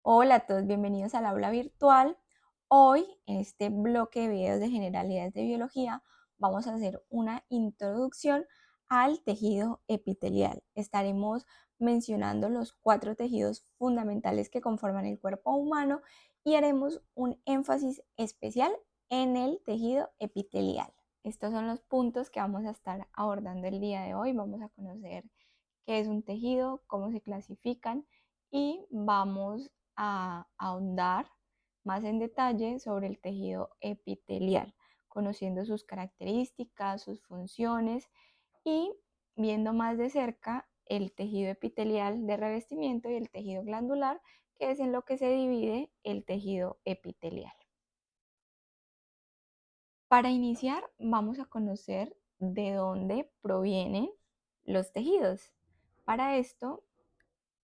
Hola a todos, bienvenidos al aula virtual. Hoy, en este bloque de videos de generalidades de biología, vamos a hacer una introducción al tejido epitelial. Estaremos mencionando los 4 tejidos fundamentales que conforman el cuerpo humano y haremos un énfasis especial en el tejido epitelial. Estos son los puntos que vamos a estar abordando el día de hoy. Vamos a conocer qué es un tejido, cómo se clasifican y vamos a ahondar más en detalle sobre el tejido epitelial, conociendo sus características, sus funciones y viendo más de cerca el tejido epitelial de revestimiento y el tejido glandular, que es en lo que se divide el tejido epitelial. Para iniciar, vamos a conocer de dónde provienen los tejidos. Para esto,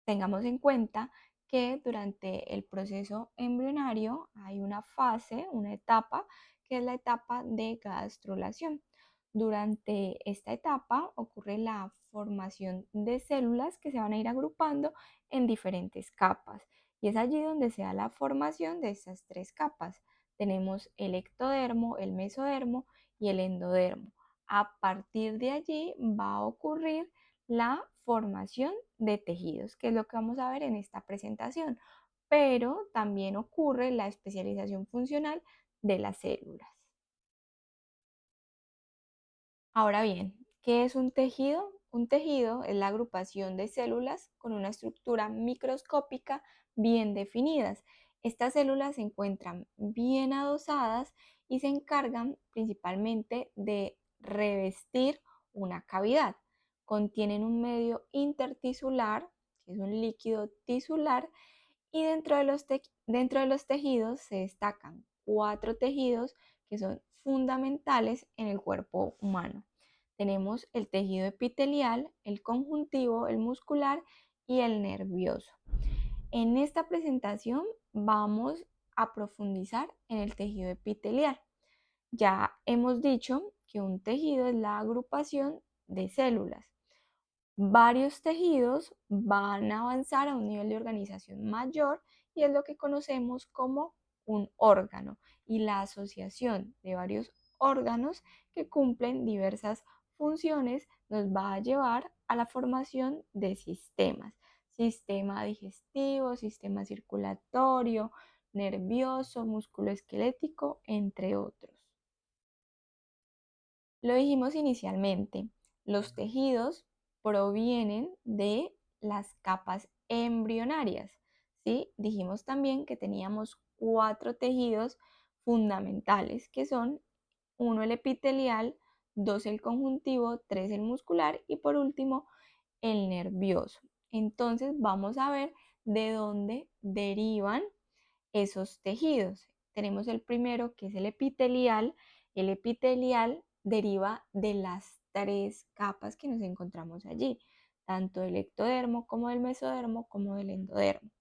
tengamos en cuenta que durante el proceso embrionario hay una fase, una etapa, que es la etapa de gastrulación. Durante esta etapa ocurre la formación de células que se van a ir agrupando en diferentes capas. Y es allí donde se da la formación de estas 3 capas. Tenemos el ectodermo, el mesodermo y el endodermo. A partir de allí va a ocurrir la formación de tejidos, que es lo que vamos a ver en esta presentación, pero también ocurre la especialización funcional de las células. Ahora bien, ¿qué es un tejido? Un tejido es la agrupación de células con una estructura microscópica bien definidas. Estas células se encuentran bien adosadas y se encargan principalmente de revestir una cavidad. Contienen un medio intertisular, que es un líquido tisular, y dentro de los tejidos se destacan 4 tejidos que son fundamentales en el cuerpo humano. Tenemos el tejido epitelial, el conjuntivo, el muscular y el nervioso. En esta presentación vamos a profundizar en el tejido epitelial. Ya hemos dicho que un tejido es la agrupación de células. Varios tejidos van a avanzar a un nivel de organización mayor y es lo que conocemos como un órgano y la asociación de varios órganos que cumplen diversas funciones nos va a llevar a la formación de sistemas, sistema digestivo, sistema circulatorio, nervioso, musculoesquelético, entre otros. Lo dijimos inicialmente, los tejidos provienen de las capas embrionarias, ¿sí? Dijimos también que teníamos 4 tejidos fundamentales, que son 1 el epitelial, 2 el conjuntivo, 3 el muscular y por último el nervioso. Entonces vamos a ver de dónde derivan esos tejidos. Tenemos el primero que es el epitelial. El epitelial deriva de las 3 capas que nos encontramos allí, tanto del ectodermo como del mesodermo como del endodermo.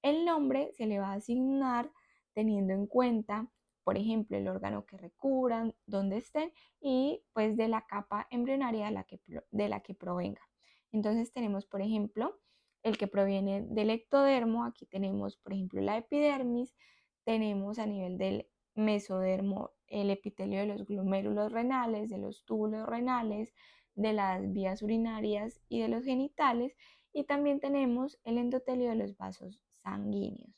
El nombre se le va a asignar teniendo en cuenta, por ejemplo, el órgano que recubran, dónde estén y pues de la capa embrionaria de la que provenga. Entonces tenemos, por ejemplo, el que proviene del ectodermo. Aquí tenemos, por ejemplo, la epidermis. Tenemos a nivel del mesodermo el epitelio de los glomérulos renales, de los túbulos renales, de las vías urinarias y de los genitales. Y también tenemos el endotelio de los vasos sanguíneos.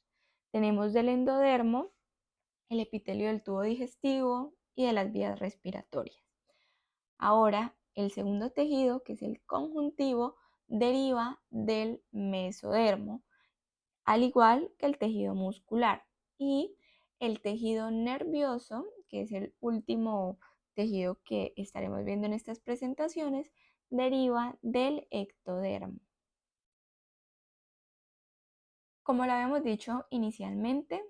Tenemos del endodermo el epitelio del tubo digestivo y de las vías respiratorias. Ahora, el segundo tejido, que es el conjuntivo, deriva del mesodermo, al igual que el tejido muscular. Y el tejido nervioso, que es el último tejido que estaremos viendo en estas presentaciones, deriva del ectodermo. Como lo habíamos dicho inicialmente,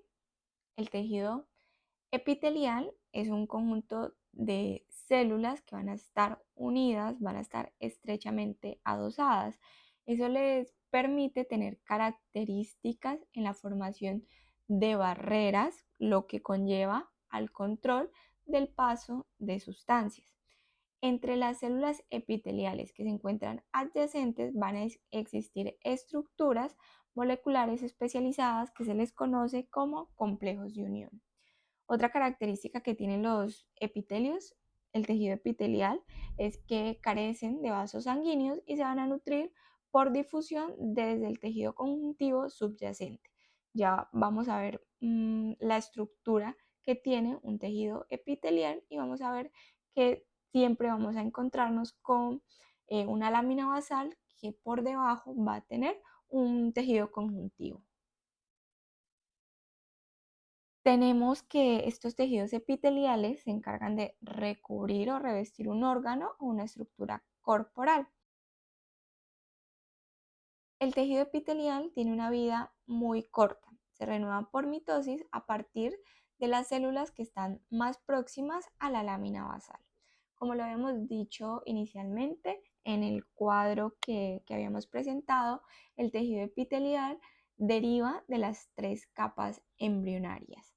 el tejido epitelial es un conjunto de células que van a estar unidas, van a estar estrechamente adosadas. Eso les permite tener características en la formación de barreras, lo que conlleva al control del paso de sustancias. Entre las células epiteliales que se encuentran adyacentes van a existir estructuras moleculares especializadas que se les conoce como complejos de unión. Otra característica que tienen los epitelios, el tejido epitelial, es que carecen de vasos sanguíneos y se van a nutrir por difusión desde el tejido conjuntivo subyacente. Ya vamos a ver la estructura que tiene un tejido epitelial y vamos a ver que siempre vamos a encontrarnos con una lámina basal que por debajo va a tener un tejido conjuntivo. Tenemos que estos tejidos epiteliales se encargan de recubrir o revestir un órgano o una estructura corporal. El tejido epitelial tiene una vida muy corta. Se renueva por mitosis a partir de las células que están más próximas a la lámina basal. Como lo habíamos dicho inicialmente en el cuadro que habíamos presentado, el tejido epitelial deriva de las tres capas embrionarias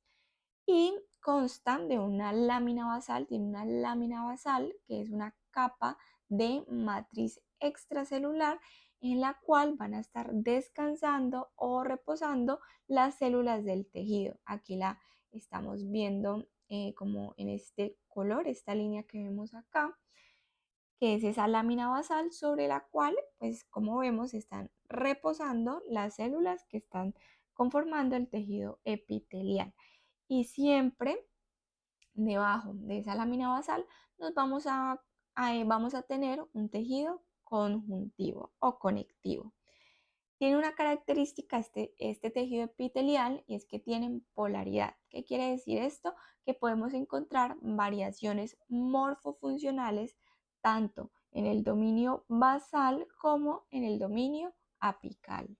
y constan de una lámina basal, tiene una lámina basal que es una capa de matriz extracelular en la cual van a estar descansando o reposando las células del tejido. Aquí la estamos viendo como en este color, esta línea que vemos acá, que es esa lámina basal sobre la cual, pues como vemos, están reposando las células que están conformando el tejido epitelial. Y siempre debajo de esa lámina basal nos vamos a tener un tejido conjuntivo o conectivo. Tiene una característica este tejido epitelial y es que tienen polaridad. ¿Qué quiere decir esto? Que podemos encontrar variaciones morfofuncionales tanto en el dominio basal como en el dominio apical.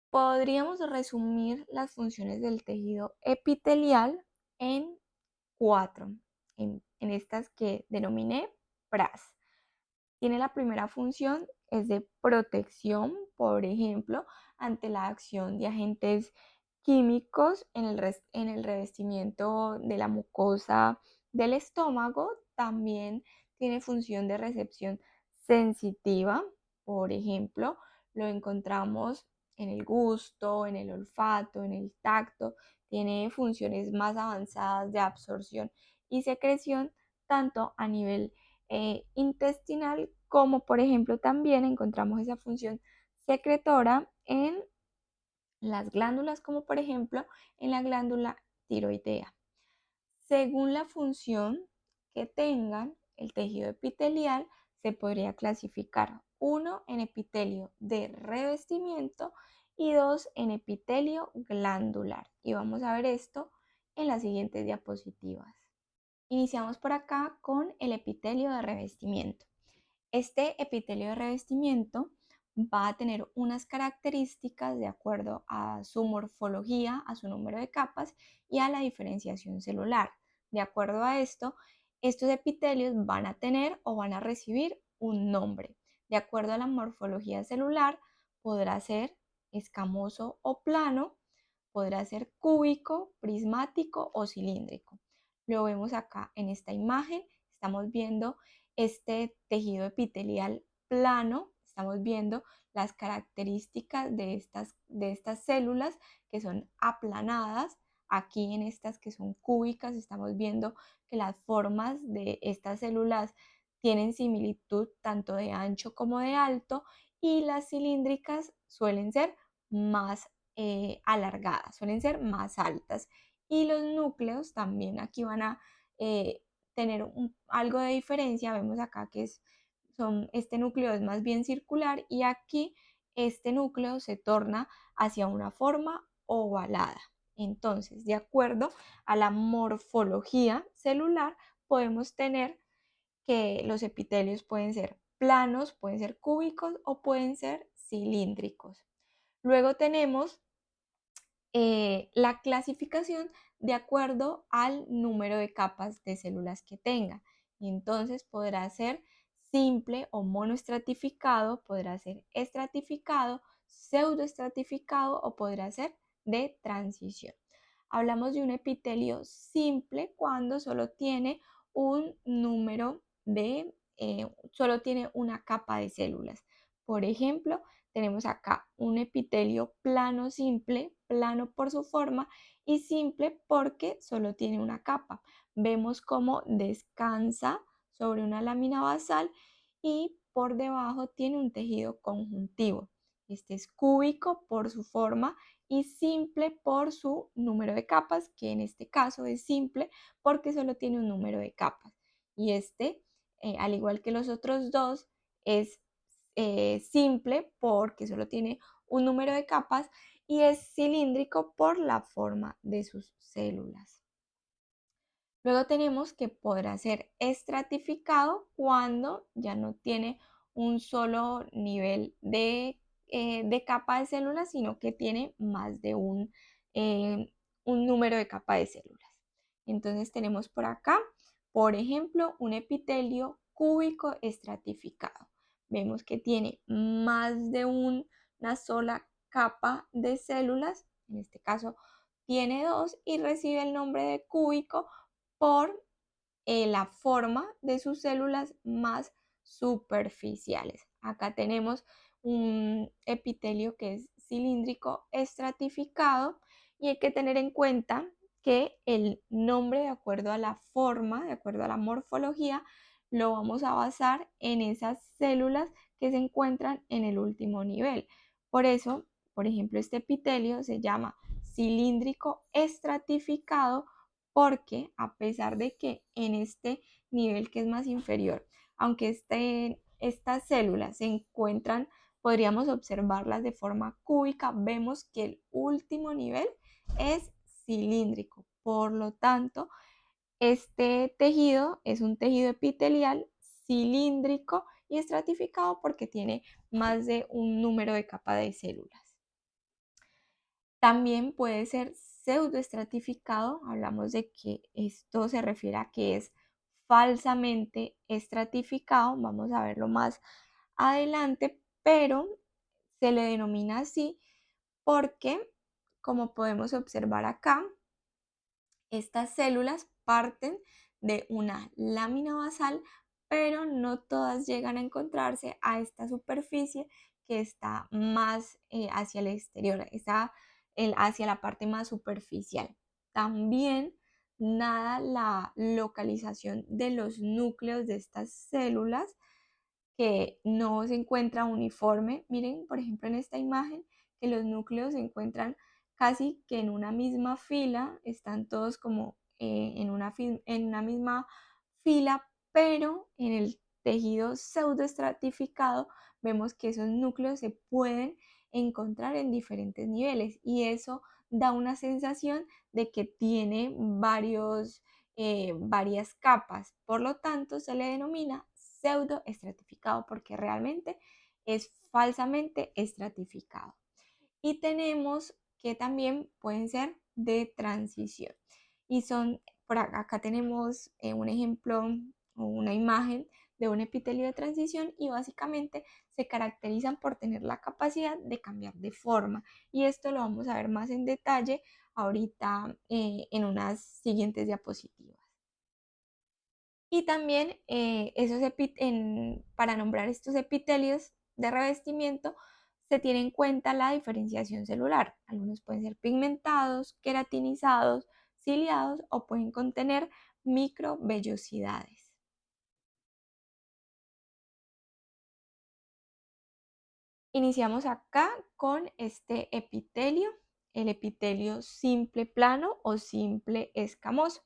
Podríamos resumir las funciones del tejido epitelial en cuatro, en estas que denominé PRAS. Tiene la primera función, es de protección, por ejemplo, ante la acción de agentes químicos en el revestimiento de la mucosa del estómago. También tiene función de recepción sensitiva, por ejemplo, lo encontramos en el gusto, en el olfato, en el tacto. Tiene funciones más avanzadas de absorción y secreción, tanto a nivel intestinal, como por ejemplo también encontramos esa función secretora en las glándulas, como por ejemplo en la glándula tiroidea. Según la función que tengan el tejido epitelial, se podría clasificar: uno en epitelio de revestimiento y dos en epitelio glandular. Y vamos a ver esto en las siguientes diapositivas. Iniciamos por acá con el epitelio de revestimiento. Este epitelio de revestimiento va a tener unas características de acuerdo a su morfología, a su número de capas y a la diferenciación celular. De acuerdo a esto, estos epitelios van a tener o van a recibir un nombre. De acuerdo a la morfología celular, podrá ser escamoso o plano, podrá ser cúbico, prismático o cilíndrico. Lo vemos acá en esta imagen, estamos viendo este tejido epitelial plano, estamos viendo las características de estas células que son aplanadas. Aquí en estas que son cúbicas estamos viendo que las formas de estas células tienen similitud tanto de ancho como de alto, y las cilíndricas suelen ser más alargadas, suelen ser más altas. Y los núcleos también aquí van a tener algo de diferencia. Vemos acá que este núcleo es más bien circular y aquí este núcleo se torna hacia una forma ovalada. Entonces, de acuerdo a la morfología celular, podemos tener que los epitelios pueden ser planos, pueden ser cúbicos o pueden ser cilíndricos. Luego tenemos la clasificación de acuerdo al número de capas de células que tenga. Y entonces podrá ser simple o monoestratificado, podrá ser estratificado, pseudoestratificado o podrá ser de transición. Hablamos de un epitelio simple cuando solo tiene un número de, solo tiene una capa de células. Por ejemplo, tenemos acá un epitelio plano simple, plano por su forma y simple porque solo tiene una capa. Vemos cómo descansa sobre una lámina basal y por debajo tiene un tejido conjuntivo. Este es cúbico por su forma y simple por su número de capas, que en este caso es simple porque solo tiene un número de capas. Y este, al igual que los otros dos, es simple porque solo tiene un número de capas y es cilíndrico por la forma de sus células. Luego tenemos que podrá ser estratificado cuando ya no tiene un solo nivel de capa de células, sino que tiene más de un número de capa de células. Entonces tenemos por acá, por ejemplo, un epitelio cúbico estratificado. Vemos que tiene más de una sola capa de células, en este caso tiene dos y recibe el nombre de cúbico por la forma de sus células más superficiales. Acá tenemos un epitelio que es cilíndrico estratificado y hay que tener en cuenta que el nombre, de acuerdo a la forma, de acuerdo a la morfología, lo vamos a basar en esas células que se encuentran en el último nivel. Por eso, por ejemplo, este epitelio se llama cilíndrico estratificado porque a pesar de que en este nivel que es más inferior, aunque estas células se encuentran, podríamos observarlas de forma cúbica, vemos que el último nivel es cilíndrico. Por lo tanto, este tejido es un tejido epitelial cilíndrico y estratificado porque tiene más de un número de capa de células. También puede ser pseudoestratificado, hablamos de que esto se refiere a que es falsamente estratificado, vamos a verlo más adelante, pero se le denomina así porque, como podemos observar acá, estas células parten de una lámina basal, pero no todas llegan a encontrarse a esta superficie que está más hacia el exterior, está hacia la parte más superficial. También, nada la localización de los núcleos de estas células que no se encuentra uniforme. Miren, por ejemplo, en esta imagen, que los núcleos se encuentran casi que en una misma fila, están todos como en una misma fila, pero en el tejido pseudoestratificado vemos que esos núcleos se pueden encontrar en diferentes niveles y eso da una sensación de que tiene varias capas. Por lo tanto, se le denomina pseudoestratificado porque realmente es falsamente estratificado. Y tenemos que también pueden ser de transición. Y son, por acá tenemos un ejemplo o una imagen de un epitelio de transición y básicamente se caracterizan por tener la capacidad de cambiar de forma. Y esto lo vamos a ver más en detalle ahorita en unas siguientes diapositivas. Y también para nombrar estos epitelios de revestimiento se tiene en cuenta la diferenciación celular. Algunos pueden ser pigmentados, queratinizados, ciliados o pueden contener microvellosidades. Iniciamos acá con este epitelio, el epitelio simple plano o simple escamoso.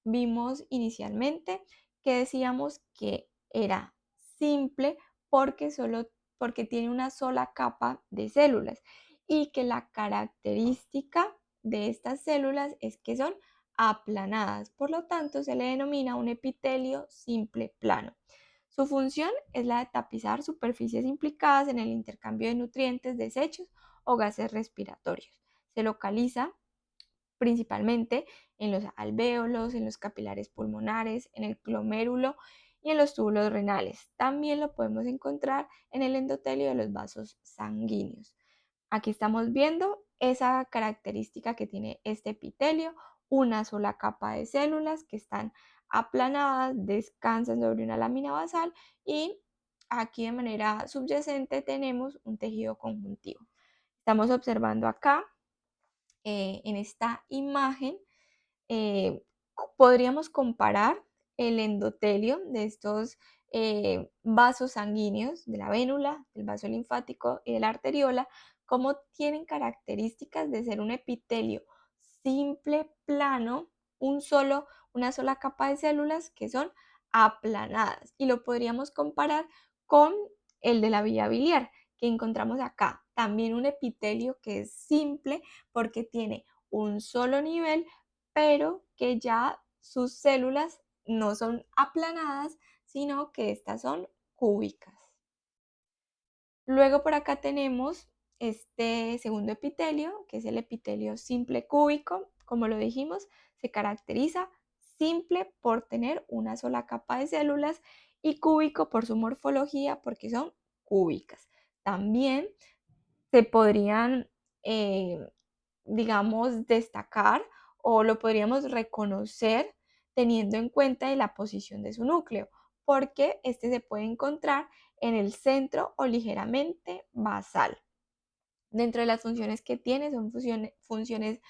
Vimos inicialmente que decíamos que era simple porque tiene una sola capa de células y que la característica de estas células es que son aplanadas, por lo tanto se le denomina un epitelio simple plano. Su función es la de tapizar superficies implicadas en el intercambio de nutrientes, desechos o gases respiratorios. Se localiza principalmente en los alvéolos, en los capilares pulmonares, en el glomérulo y en los túbulos renales. También lo podemos encontrar en el endotelio de los vasos sanguíneos. Aquí estamos viendo esa característica que tiene este epitelio, una sola capa de células que están aplanadas, descansan sobre una lámina basal y aquí de manera subyacente tenemos un tejido conjuntivo. Estamos observando acá, en esta imagen, eh, podríamos comparar el endotelio de estos vasos sanguíneos, de la vénula, del vaso linfático y de la arteriola, como tienen características de ser un epitelio simple, plano, una sola capa de células que son aplanadas. Y lo podríamos comparar con el de la vía biliar, que encontramos acá. También un epitelio que es simple porque tiene un solo nivel, pero que ya sus células no son aplanadas, sino que estas son cúbicas. Luego por acá tenemos este segundo epitelio, que es el epitelio simple cúbico. Como lo dijimos, se caracteriza simple por tener una sola capa de células y cúbico por su morfología, porque son cúbicas. También se podrían, digamos, destacar o lo podríamos reconocer teniendo en cuenta la posición de su núcleo, porque este se puede encontrar en el centro o ligeramente basal. Dentro de las funciones que tiene son funciones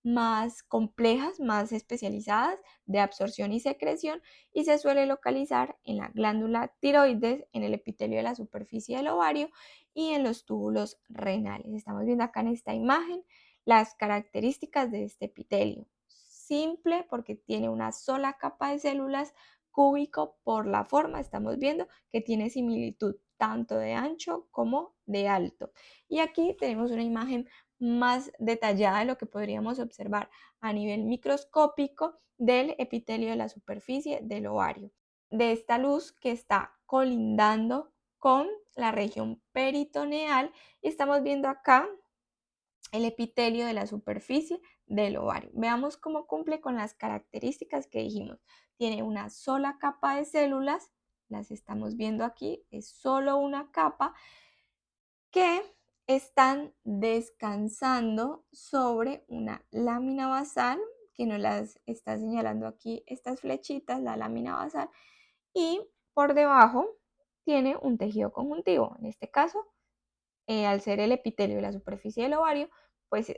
más complejas, más especializadas de absorción y secreción, y se suele localizar en la glándula tiroides, en el epitelio de la superficie del ovario y en los túbulos renales. Estamos viendo acá en esta imagen las características de este epitelio. Simple porque tiene una sola capa de células, cúbico por la forma, estamos viendo que tiene similitud tanto de ancho como de alto. Y aquí tenemos una imagen más detallada de lo que podríamos observar a nivel microscópico del epitelio de la superficie del ovario. De esta luz que está colindando con la región peritoneal, y estamos viendo acá el epitelio de la superficie del ovario. Veamos cómo cumple con las características que dijimos. Tiene una sola capa de células, las estamos viendo aquí, es solo una capa, que están descansando sobre una lámina basal, que nos las está señalando aquí estas flechitas, la lámina basal, y por debajo tiene un tejido conjuntivo. En este caso, al ser el epitelio de la superficie del ovario, pues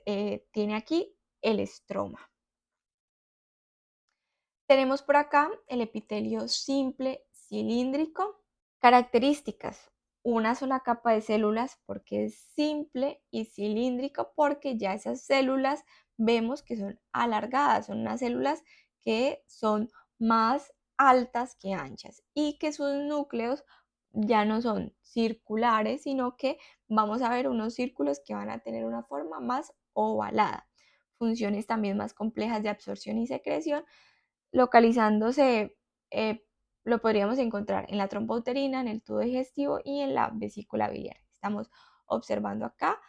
tiene aquí el estroma. Tenemos por acá el epitelio simple cilíndrico. Características: una sola capa de células porque es simple y cilíndrico porque ya esas células vemos que son alargadas, son unas células que son más altas que anchas y que sus núcleos ya no son circulares, sino que vamos a ver unos círculos que van a tener una forma más ovalada. Funciones también más complejas de absorción y secreción, localizándose, lo podríamos encontrar en la trompa uterina, en el tubo digestivo y en la vesícula biliar. Estamos observando acá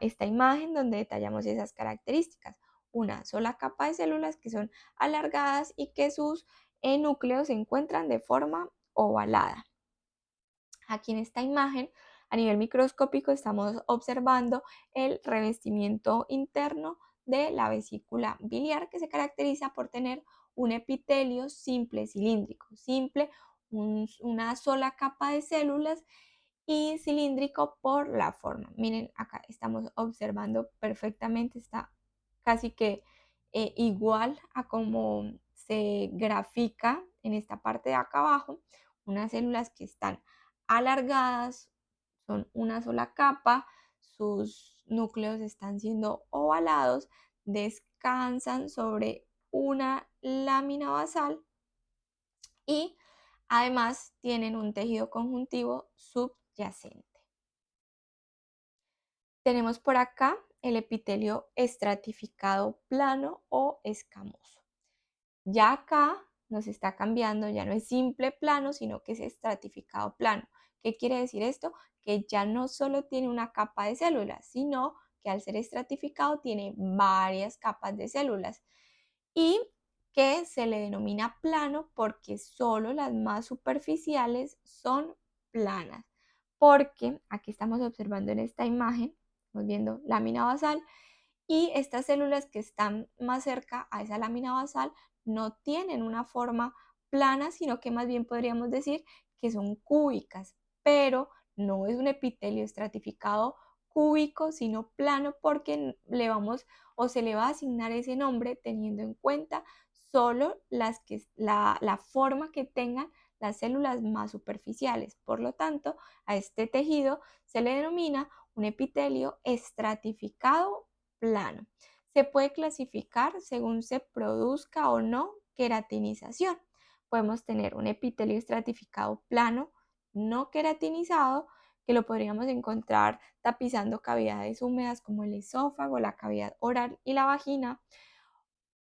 esta imagen donde detallamos esas características. Una sola capa de células que son alargadas y que sus núcleos se encuentran de forma ovalada. Aquí en esta imagen, a nivel microscópico, estamos observando el revestimiento interno de la vesícula biliar, que se caracteriza por tener un epitelio simple cilíndrico. Simple, una sola capa de células, y cilíndrico por la forma. Miren, acá estamos observando perfectamente, está casi que igual a como se grafica en esta parte de acá abajo, unas células que están alargadas, son una sola capa, sus núcleos están siendo ovalados, descansan sobre una lámina basal y además tienen un tejido conjuntivo subyacente. Tenemos por acá el epitelio estratificado plano o escamoso. Ya acá nos está cambiando, ya no es simple plano, sino que es estratificado plano. ¿Qué quiere decir esto? Que ya no solo tiene una capa de células, sino que al ser estratificado tiene varias capas de células y que se le denomina plano porque solo las más superficiales son planas. Porque aquí estamos observando en esta imagen, estamos viendo lámina basal, y estas células que están más cerca a esa lámina basal no tienen una forma plana, sino que más bien podríamos decir que son cúbicas. pero no es un epitelio estratificado cúbico, sino plano, porque le vamos o se le va a asignar ese nombre teniendo en cuenta solo la forma que tengan las células más superficiales. Por lo tanto, a este tejido se le denomina un epitelio estratificado plano. Se puede clasificar según se produzca o no queratinización. Podemos tener un epitelio estratificado plano, no queratinizado, que lo podríamos encontrar tapizando cavidades húmedas como el esófago, la cavidad oral y la vagina.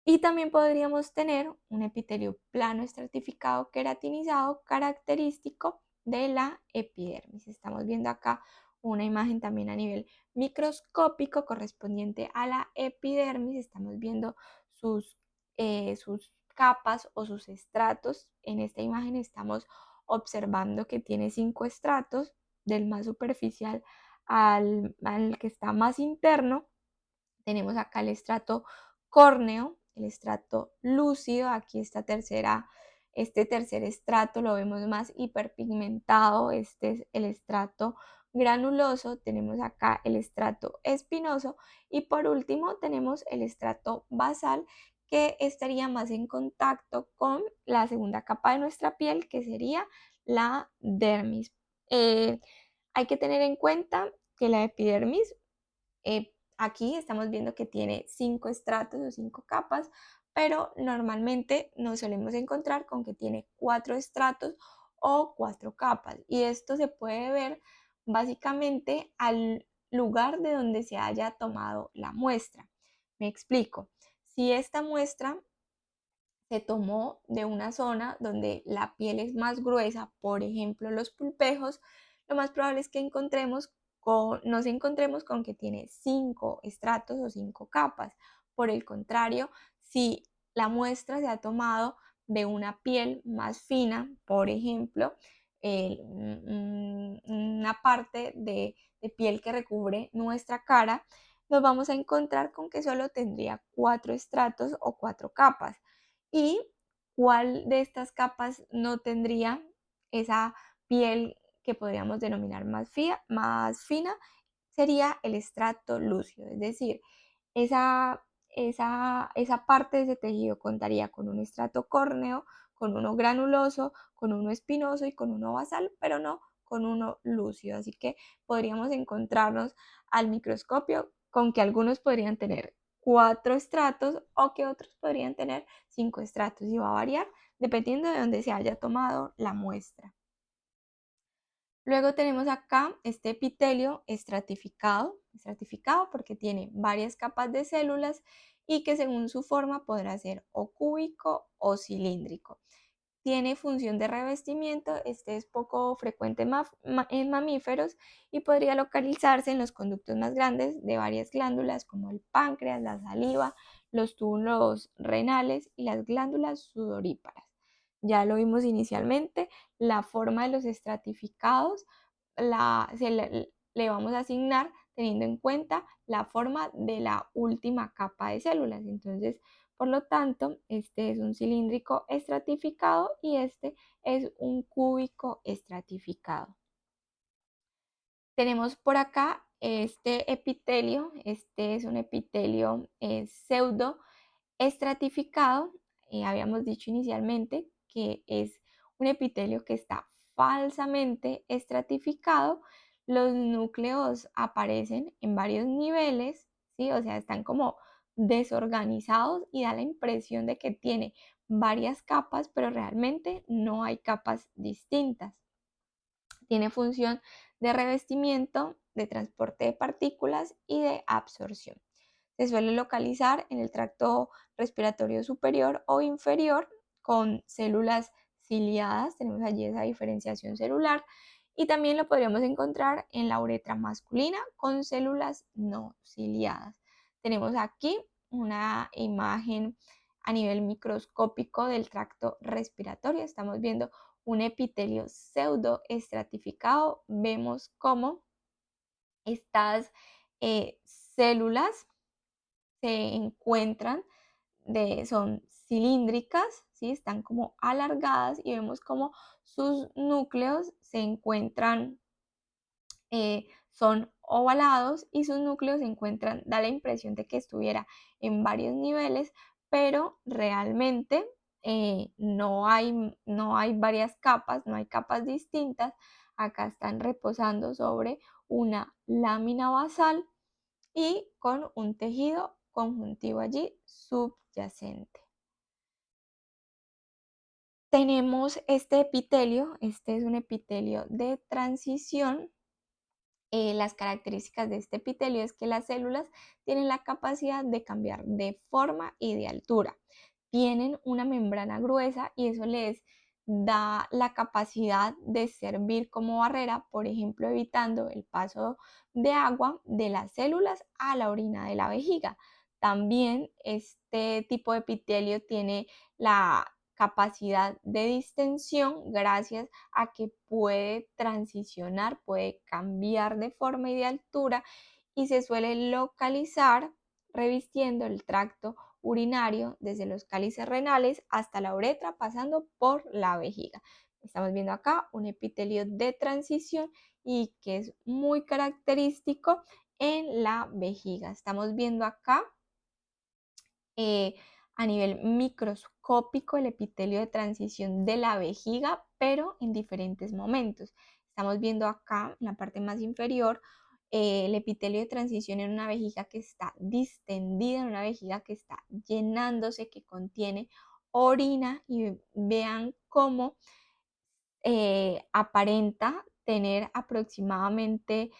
Y también podríamos tener un epitelio plano estratificado queratinizado característico de la epidermis. Estamos viendo acá una imagen también a nivel microscópico correspondiente a la epidermis. Estamos viendo sus capas o sus estratos. En esta imagen estamos observando que tiene 5 estratos, del más superficial al que está más interno. Tenemos acá el estrato córneo, el estrato lúcido, aquí este tercer estrato lo vemos más hiperpigmentado, este es el estrato granuloso, tenemos acá el estrato espinoso y por último tenemos el estrato basal, que estaría más en contacto con la segunda capa de nuestra piel, que sería la dermis. Hay que tener en cuenta que la epidermis, aquí estamos viendo que tiene 5 estratos o 5 capas, pero normalmente nos solemos encontrar con que tiene 4 estratos o 4 capas. Y esto se puede ver básicamente al lugar de donde se haya tomado la muestra. Me explico. Si esta muestra se tomó de una zona donde la piel es más gruesa, por ejemplo los pulpejos, lo más probable es que nos encontremos con que tiene 5 estratos o 5 capas. Por el contrario, si la muestra se ha tomado de una piel más fina, por ejemplo, una parte de piel que recubre nuestra cara, nos vamos a encontrar con que solo tendría 4 estratos o 4 capas. ¿Y cuál de estas capas no tendría esa piel que podríamos denominar más fina? Sería el estrato lúcido, es decir, esa parte de ese tejido contaría con un estrato córneo, con uno granuloso, con uno espinoso y con uno basal, pero no con uno lúcido. Así que podríamos encontrarnos al microscopio con que algunos podrían tener 4 estratos o que otros podrían tener 5 estratos, y va a variar dependiendo de dónde se haya tomado la muestra. Luego tenemos acá este epitelio estratificado porque tiene varias capas de células y que según su forma podrá ser o cúbico o cilíndrico. Tiene función de revestimiento, este es poco frecuente en mamíferos y podría localizarse en los conductos más grandes de varias glándulas como el páncreas, la saliva, los túbulos renales y las glándulas sudoríparas. Ya lo vimos inicialmente, la forma de los estratificados le vamos a asignar teniendo en cuenta la forma de la última capa de células. Entonces, por lo tanto, este es un cilíndrico estratificado y este es un cúbico estratificado. Tenemos por acá este epitelio, este es un epitelio pseudo estratificado. Habíamos dicho inicialmente que es un epitelio que está falsamente estratificado. Los núcleos aparecen en varios niveles, ¿sí? O sea, están como desorganizados y da la impresión de que tiene varias capas, pero realmente no hay capas distintas. Tiene función de revestimiento, de transporte de partículas y de absorción. Se suele localizar en el tracto respiratorio superior o inferior con células ciliadas. Tenemos allí esa diferenciación celular. Y también lo podríamos encontrar en la uretra masculina con células no ciliadas. Tenemos aquí una imagen a nivel microscópico del tracto respiratorio. Estamos viendo un epitelio pseudo estratificado. Vemos cómo estas células se encuentran, son cilíndricas, ¿sí? Están como alargadas y vemos como sus núcleos se encuentran, son ovalados y sus núcleos se encuentran, da la impresión de que estuviera en varios niveles, pero realmente no hay varias capas, no hay capas distintas. Acá están reposando sobre una lámina basal y con un tejido conjuntivo allí subyacente. Tenemos este epitelio, este es un epitelio de transición. Las características de este epitelio es que las células tienen la capacidad de cambiar de forma y de altura. Tienen una membrana gruesa y eso les da la capacidad de servir como barrera, por ejemplo, evitando el paso de agua de las células a la orina de la vejiga. También este tipo de epitelio tiene la capacidad de distensión gracias a que puede transicionar, puede cambiar de forma y de altura y se suele localizar revistiendo el tracto urinario desde los cálices renales hasta la uretra pasando por la vejiga. Estamos viendo acá un epitelio de transición y que es muy característico en la vejiga. Estamos viendo acá a nivel microscópico el epitelio de transición de la vejiga, pero en diferentes momentos. Estamos viendo acá en la parte más inferior el epitelio de transición en una vejiga que está distendida, en una vejiga que está llenándose, que contiene orina y vean cómo aparenta tener aproximadamente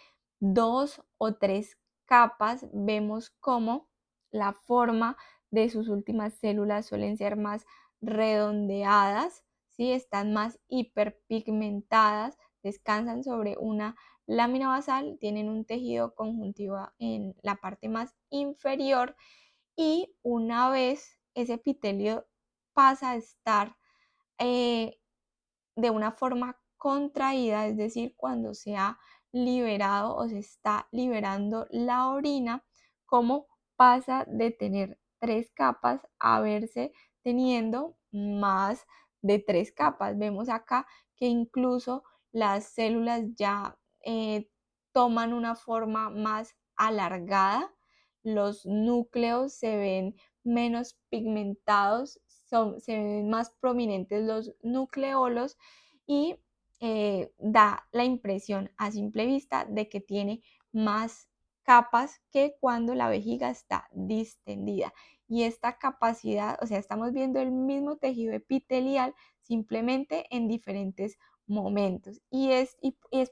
2 o 3 capas. Vemos cómo la forma de sus últimas células suelen ser más redondeadas, ¿sí? Están más hiperpigmentadas, descansan sobre una lámina basal, tienen un tejido conjuntivo en la parte más inferior y una vez ese epitelio pasa a estar de una forma contraída, es decir, cuando se ha liberado o se está liberando la orina, como pasa de tener 3 capas a verse teniendo más de 3 capas. Vemos acá que incluso las células ya toman una forma más alargada, los núcleos se ven menos pigmentados, se ven más prominentes los nucleolos y da la impresión a simple vista de que tiene más capas que cuando la vejiga está distendida. Y esta capacidad, o sea, estamos viendo el mismo tejido epitelial simplemente en diferentes momentos. Y es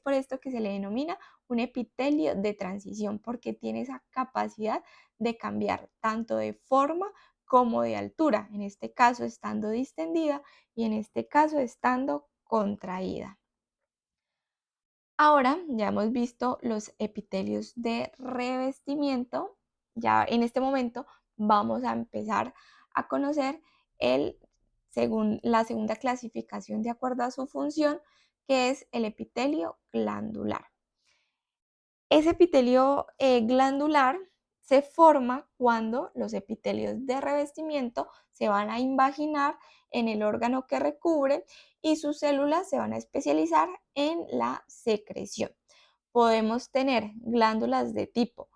por esto que se le denomina un epitelio de transición, porque tiene esa capacidad de cambiar tanto de forma como de altura, en este caso estando distendida y en este caso estando contraída. Ahora ya hemos visto los epitelios de revestimiento. Ya en este momento vamos a empezar a conocer según la segunda clasificación de acuerdo a su función, que es el epitelio glandular. Ese epitelio glandular se forma cuando los epitelios de revestimiento se van a invaginar en el órgano que recubre y sus células se van a especializar en la secreción. Podemos tener glándulas de tipo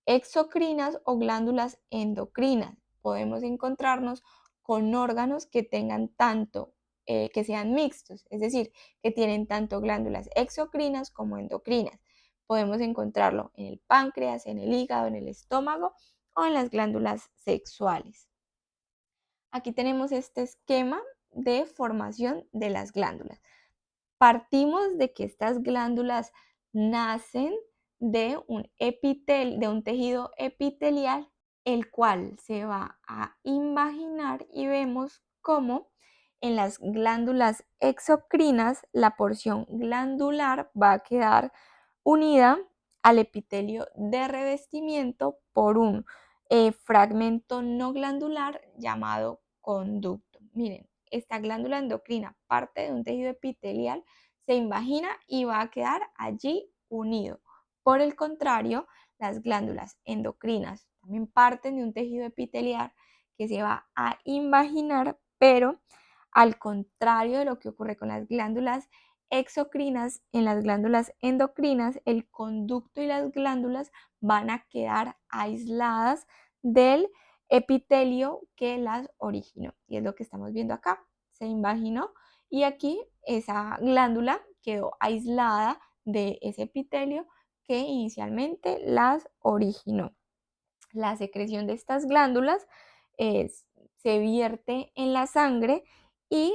exocrinas o glándulas endocrinas. Podemos encontrarnos con órganos que tengan que sean mixtos, es decir, que tienen tanto glándulas exocrinas como endocrinas. Podemos encontrarlo en el páncreas, en el hígado, en el estómago o en las glándulas sexuales. Aquí tenemos este esquema de formación de las glándulas. Partimos de que estas glándulas nacen de de un tejido epitelial, el cual se va a invaginar y vemos cómo en las glándulas exocrinas la porción glandular va a quedar unida al epitelio de revestimiento por un fragmento no glandular llamado conducto. Miren, esta glándula endocrina, parte de un tejido epitelial, se invagina y va a quedar allí unido. Por el contrario, las glándulas endocrinas también parten de un tejido epitelial que se va a invaginar, pero al contrario de lo que ocurre con las glándulas exocrinas, en las glándulas endocrinas, el conducto y las glándulas van a quedar aisladas del epitelio que las originó. Y es lo que estamos viendo acá. Se invaginó y aquí esa glándula quedó aislada de ese epitelio que inicialmente las originó. La secreción de estas glándulas se vierte en la sangre y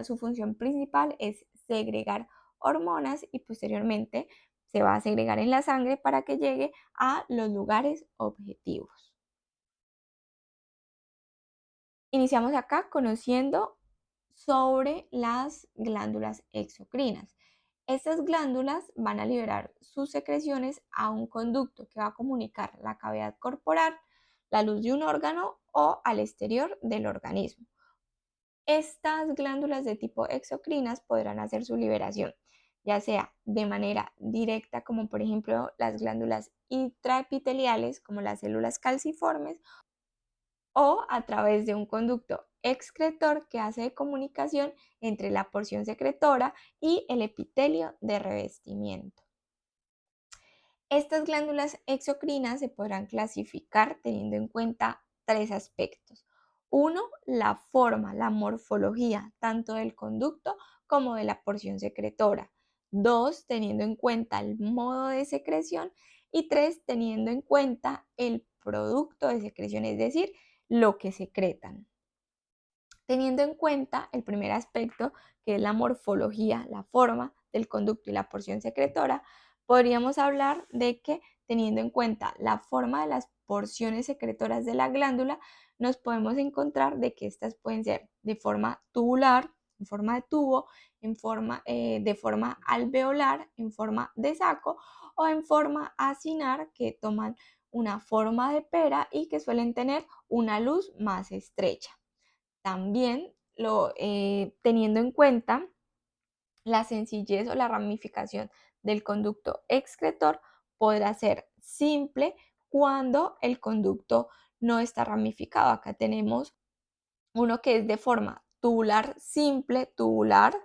su función principal es segregar hormonas y posteriormente se va a segregar en la sangre para que llegue a los lugares objetivos. Iniciamos acá conociendo sobre las glándulas exocrinas. Estas glándulas van a liberar sus secreciones a un conducto que va a comunicar la cavidad corporal, la luz de un órgano o al exterior del organismo. Estas glándulas de tipo exocrinas podrán hacer su liberación, ya sea de manera directa, como por ejemplo las glándulas intraepiteliales, como las células calciformes, o a través de un conducto excretor que hace de comunicación entre la porción secretora y el epitelio de revestimiento. Estas glándulas exocrinas se podrán clasificar teniendo en cuenta tres aspectos. Uno, la forma, la morfología, tanto del conducto como de la porción secretora. Dos, teniendo en cuenta el modo de secreción. Y tres, teniendo en cuenta el producto de secreción, es decir, lo que secretan. Teniendo en cuenta el primer aspecto, que es la morfología, la forma del conducto y la porción secretora, podríamos hablar de que teniendo en cuenta la forma de las porciones secretoras de la glándula, nos podemos encontrar de que estas pueden ser de forma tubular, en forma de tubo, de forma alveolar, en forma de saco o en forma acinar, que toman una forma de pera y que suelen tener una luz más estrecha. También teniendo en cuenta la sencillez o la ramificación del conducto excretor, podrá ser simple cuando el conducto no está ramificado. Acá tenemos uno que es de forma tubular simple, tubular,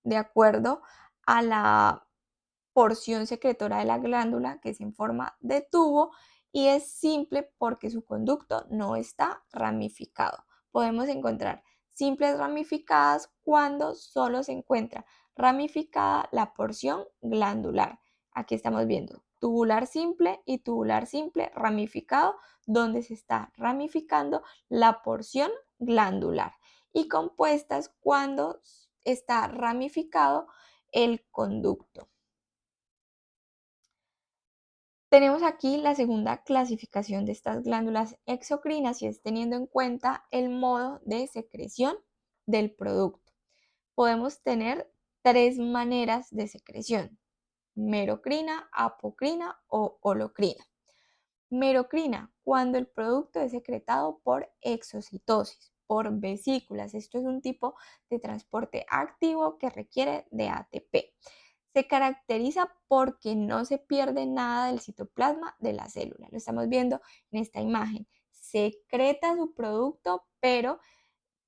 de acuerdo a la porción secretora de la glándula, que es en forma de tubo, y es simple porque su conducto no está ramificado. Podemos encontrar simples ramificadas cuando solo se encuentra ramificada la porción glandular. Aquí estamos viendo tubular simple y tubular simple ramificado, donde se está ramificando la porción glandular, y compuestas cuando está ramificado el conducto. Tenemos aquí la segunda clasificación de estas glándulas exocrinas y es teniendo en cuenta el modo de secreción del producto. Podemos tener tres maneras de secreción: merocrina, apocrina o holocrina. Merocrina, cuando el producto es secretado por exocitosis, por vesículas. Esto es un tipo de transporte activo que requiere de ATP. Se caracteriza porque no se pierde nada del citoplasma de la célula. Lo estamos viendo en esta imagen. Secreta su producto, pero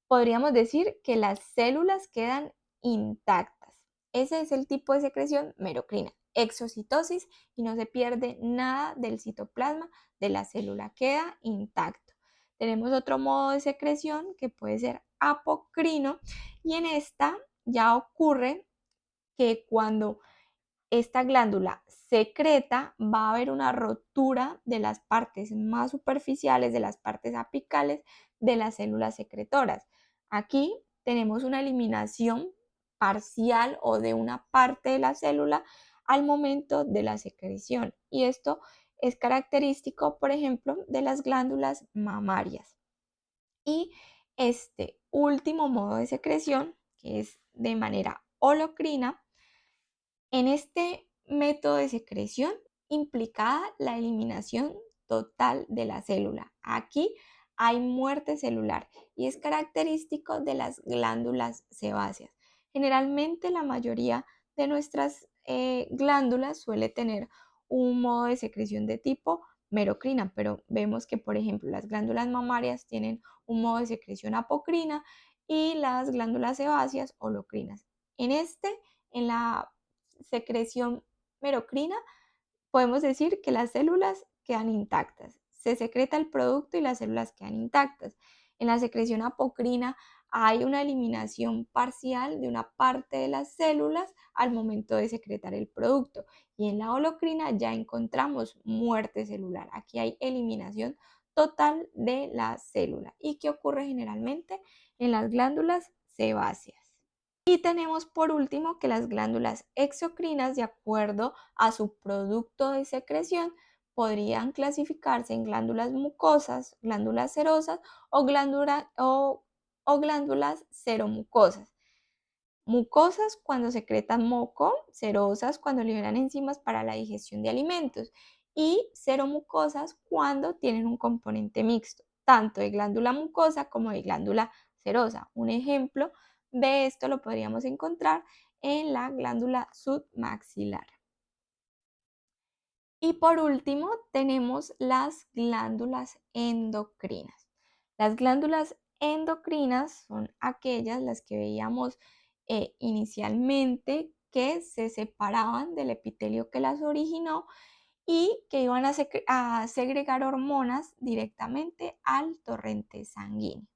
podríamos decir que las células quedan intactas. Ese es el tipo de secreción merocrina, exocitosis, y no se pierde nada del citoplasma de la célula, queda intacto. Tenemos otro modo de secreción que puede ser apocrino, y en esta ya ocurre que cuando esta glándula secreta, va a haber una rotura de las partes más superficiales, de las partes apicales de las células secretoras. Aquí tenemos una eliminación parcial o de una parte de la célula al momento de la secreción, y esto es característico, por ejemplo, de las glándulas mamarias. Y este último modo de secreción, que es de manera holocrina, en este método de secreción implicada la eliminación total de la célula. Aquí hay muerte celular y es característico de las glándulas sebáceas. Generalmente la mayoría de nuestras glándulas suele tener un modo de secreción de tipo merocrina, pero vemos que, por ejemplo, las glándulas mamarias tienen un modo de secreción apocrina y las glándulas sebáceas holocrinas. En la secreción merocrina, podemos decir que las células quedan intactas. Se secreta el producto y las células quedan intactas. En la secreción apocrina hay una eliminación parcial de una parte de las células al momento de secretar el producto. Y en la holocrina ya encontramos muerte celular. Aquí hay eliminación total de la célula. ¿Y qué ocurre generalmente en las glándulas sebáceas? Y tenemos por último que las glándulas exocrinas, de acuerdo a su producto de secreción, podrían clasificarse en glándulas mucosas, glándulas serosas o glándulas seromucosas. Mucosas cuando secretan moco, serosas cuando liberan enzimas para la digestión de alimentos y seromucosas cuando tienen un componente mixto, tanto de glándula mucosa como de glándula serosa. Un ejemplo de esto lo podríamos encontrar en la glándula submaxilar. Y por último, tenemos las glándulas endocrinas. Las glándulas endocrinas son aquellas, las que veíamos inicialmente, que se separaban del epitelio que las originó y que iban a segregar hormonas directamente al torrente sanguíneo.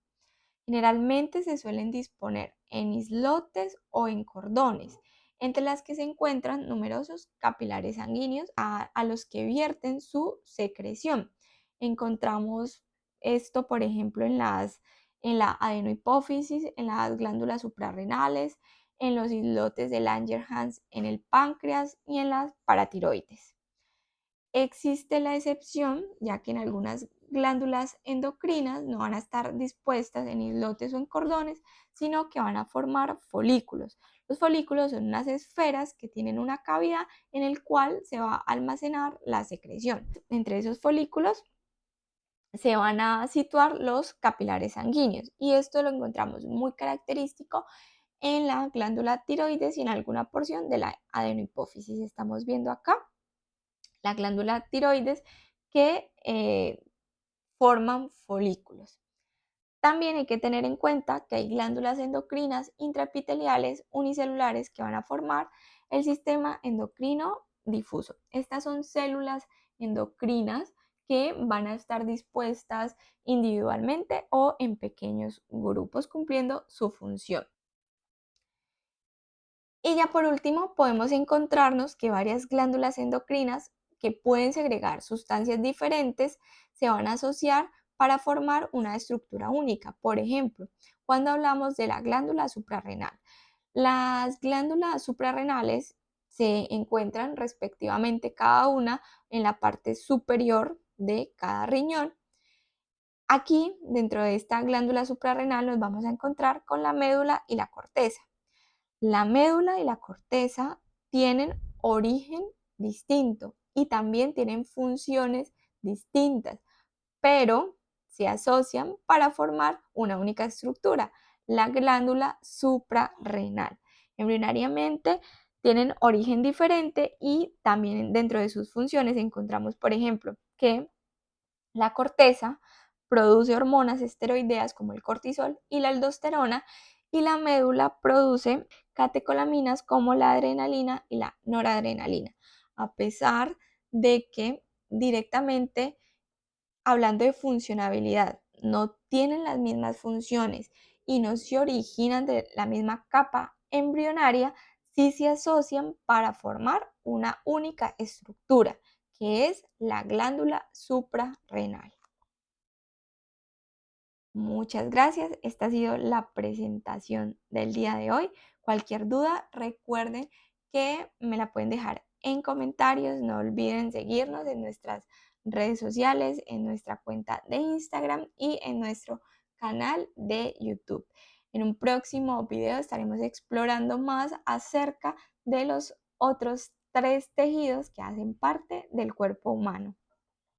Generalmente se suelen disponer en islotes o en cordones, entre las que se encuentran numerosos capilares sanguíneos a los que vierten su secreción. Encontramos esto, por ejemplo, en la adenohipófisis, en las glándulas suprarrenales, en los islotes de Langerhans, en el páncreas y en las paratiroides. Existe la excepción, ya que en algunas glándulas endocrinas no van a estar dispuestas en islotes o en cordones, sino que van a formar folículos. Los folículos son unas esferas que tienen una cavidad en el cual se va a almacenar la secreción. Entre esos folículos se van a situar los capilares sanguíneos y esto lo encontramos muy característico en la glándula tiroides y en alguna porción de la adenohipófisis. Estamos viendo acá la glándula tiroides que forman folículos. También hay que tener en cuenta que hay glándulas endocrinas intraepiteliales unicelulares que van a formar el sistema endocrino difuso. Estas son células endocrinas que van a estar dispuestas individualmente o en pequeños grupos cumpliendo su función. Y ya por último, podemos encontrarnos que varias glándulas endocrinas que pueden segregar sustancias diferentes se van a asociar para formar una estructura única. Por ejemplo, cuando hablamos de la glándula suprarrenal, las glándulas suprarrenales se encuentran respectivamente cada una en la parte superior de cada riñón. Aquí, dentro de esta glándula suprarrenal, nos vamos a encontrar con la médula y la corteza. La médula y la corteza tienen origen distinto y también tienen funciones distintas, pero se asocian para formar una única estructura, la glándula suprarrenal. Embrionariamente tienen origen diferente y también dentro de sus funciones encontramos, por ejemplo, que la corteza produce hormonas esteroideas como el cortisol y la aldosterona y la médula produce catecolaminas como la adrenalina y la noradrenalina. A pesar de que directamente, hablando de funcionabilidad, no tienen las mismas funciones y no se originan de la misma capa embrionaria, sí se asocian para formar una única estructura, que es la glándula suprarrenal. Muchas gracias. Esta ha sido la presentación del día de hoy. Cualquier duda, recuerden que me la pueden dejar en comentarios. No olviden seguirnos en nuestras redes sociales, en nuestra cuenta de Instagram y en nuestro canal de YouTube. En un próximo video estaremos explorando más acerca de los otros 3 tejidos que hacen parte del cuerpo humano.